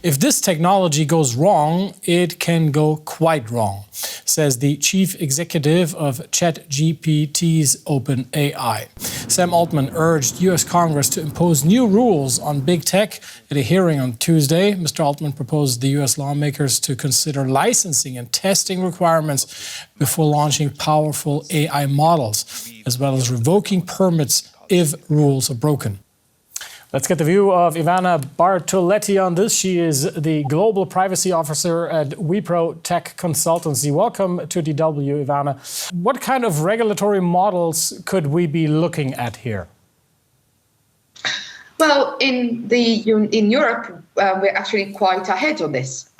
If this technology goes wrong, it can go quite wrong, says the chief executive of ChatGPT's OpenAI. Sam Altman urged U.S. Congress to impose new rules on big tech. At a hearing on Tuesday, Mr. Altman proposed the U.S. lawmakers to consider licensing and testing requirements before launching powerful AI models, as well as revoking permits if rules are broken. Let's get the view of Ivana Bartoletti on this. She is the Global Privacy Officer at Wipro Tech Consultancy. Welcome to DW, Ivana. What kind of regulatory models could we be looking at here? Well, in Europe, we're actually quite ahead on this.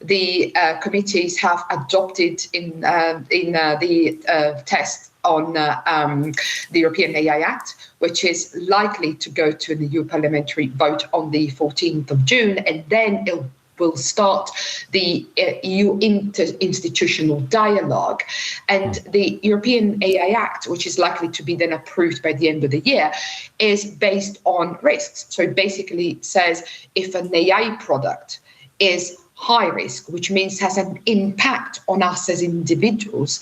The committees have adopted in the test on the European AI Act, which is likely to go to the EU parliamentary vote on the 14th of June, and then it will start the EU interinstitutional dialogue. And the European AI Act, which is likely to be then approved by the end of the year, is based on risks. So it basically says if an AI product is high risk, which means has an impact on us as individuals,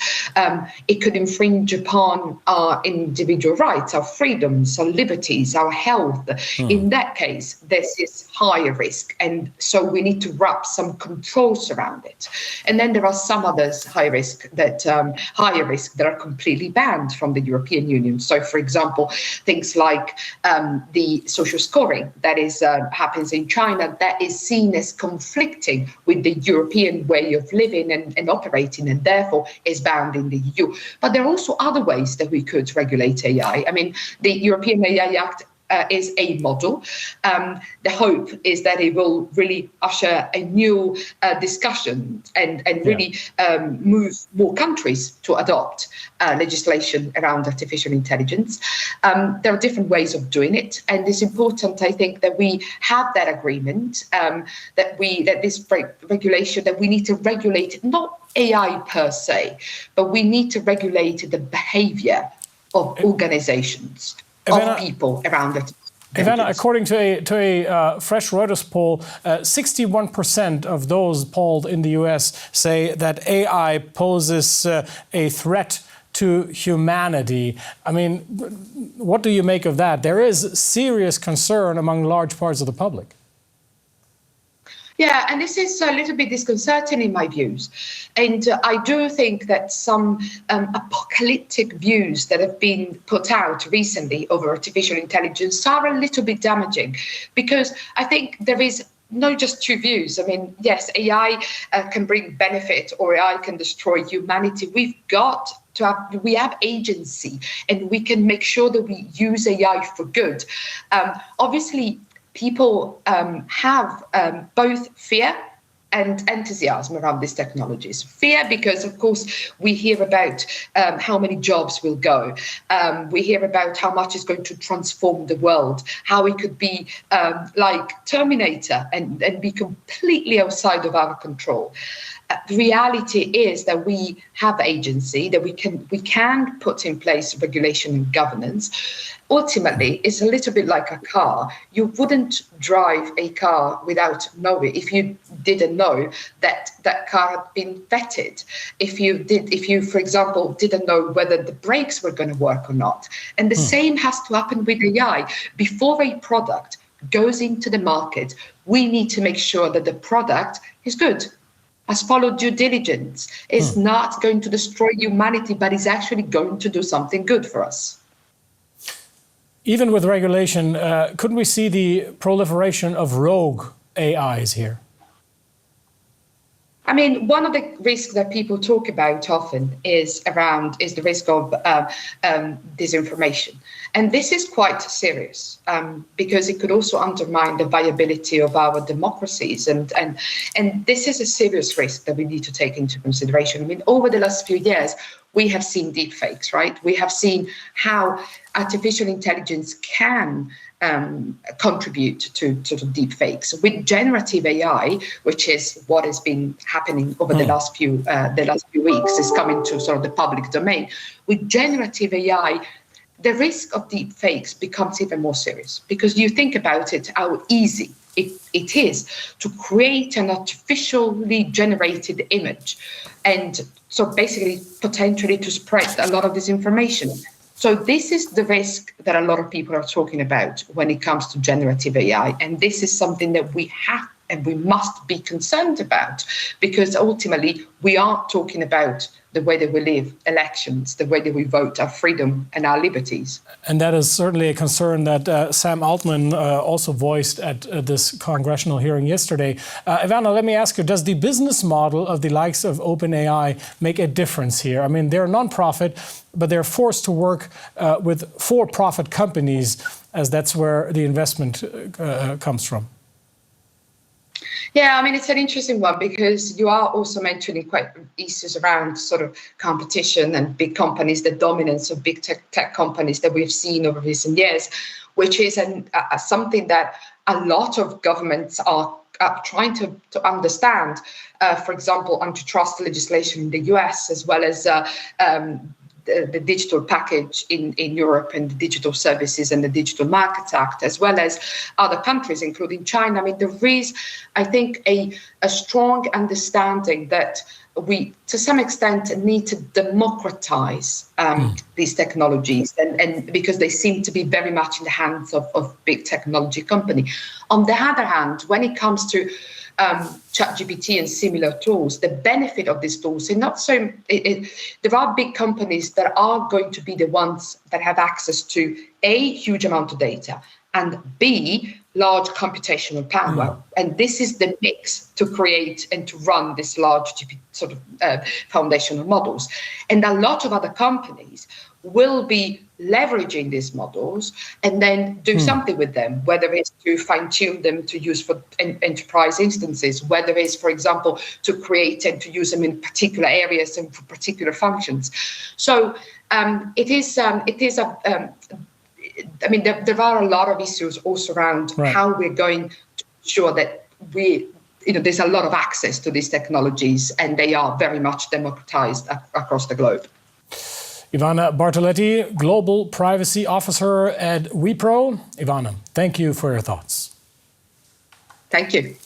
it could infringe upon our individual rights, our freedoms, our liberties, our health. In that case, this is higher risk. And so we need to wrap some controls around it. And then there are some others higher risk that are completely banned from the European Union. So, for example, things like the social scoring that is happens in China, that is seen as conflicting with the European way of living and operating, and therefore is banned in the EU. But there are also other ways that we could regulate AI. I mean, the European AI Act is a model. The hope is that it will really usher a new discussion and really move more countries to adopt legislation around artificial intelligence. There are different ways of doing it, and it's important, I think, that we have that agreement, that this regulation, that we need to regulate not AI per se, but we need to regulate the behavior of organizations, of people around it. Ivana, according to a fresh Reuters poll, 61% of those polled in the US say that AI poses a threat to humanity. I mean, what do you make of that? There is serious concern among large parts of the public. Yeah, and this is a little bit disconcerting in my views. And I do think that some apocalyptic views that have been put out recently over artificial intelligence are a little bit damaging, because I think there is not just two views. I mean, yes, AI can bring benefit or AI can destroy humanity. We have agency, and we can make sure that we use AI for good. Obviously, people have both fear and enthusiasm around these technologies. Fear because, of course, we hear about how many jobs will go. We hear about how much it's going to transform the world, how it could be like Terminator and be completely outside of our control. The reality is that we have agency, that we can put in place regulation and governance. Ultimately, it's a little bit like a car. You wouldn't drive a car without knowing, if you didn't know that that car had been vetted. If you, for example, didn't know whether the brakes were going to work or not. And the same has to happen with AI. Before a product goes into the market, we need to make sure that the product is good, has followed due diligence, is not going to destroy humanity, but is actually going to do something good for us. Even with regulation, couldn't we see the proliferation of rogue AIs here? I mean, one of the risks that people talk about often is the risk of disinformation. And this is quite serious because it could also undermine the viability of our democracies. And this is a serious risk that we need to take into consideration. I mean, over the last few years, we have seen deepfakes, right? We have seen how artificial intelligence can contribute to deepfakes. With generative AI, which is what has been happening over the last few weeks, is coming to sort of the public domain. With generative AI, the risk of deepfakes becomes even more serious, because you think about it, how easy it is to create an artificially generated image, and so basically potentially to spread a lot of disinformation. So this is the risk that a lot of people are talking about when it comes to generative AI, and this is something that we have and we must be concerned about, because ultimately we are talking about the way that we live, elections, the way that we vote, our freedom and our liberties. And that is certainly a concern that Sam Altman also voiced at this congressional hearing yesterday. Ivana, let me ask you, does the business model of the likes of OpenAI make a difference here? I mean, they're a nonprofit, but they're forced to work with for-profit companies, as that's where the investment comes from. Yeah, I mean, it's an interesting one, because you are also mentioning quite issues around sort of competition and big companies, the dominance of big tech companies that we've seen over recent years, which is something that a lot of governments are trying to understand. For example, antitrust legislation in the US, as well as the digital package in Europe, and the Digital Services and the Digital Markets Act, as well as other countries, including China. I mean, there is, I think, a strong understanding that we, to some extent, need to democratize these technologies, and because they seem to be very much in the hands of big technology company. On the other hand, when it comes to ChatGPT and similar tools, the benefit of these tools is not so. There are big companies that are going to be the ones that have access to A, huge amount of data, and B, large computational power. And this is the mix to create and to run this large sort of foundational models. And a lot of other companies will be leveraging these models and then do something with them, whether it's to fine-tune them to use for enterprise instances, whether it's, for example, to create and to use them in particular areas and for particular functions. So it is I mean, there are a lot of issues also around how we're going to ensure that there's a lot of access to these technologies, and they are very much democratized across the globe. Ivana Bartoletti, Global Privacy Officer at Wipro. Ivana, thank you for your thoughts. Thank you.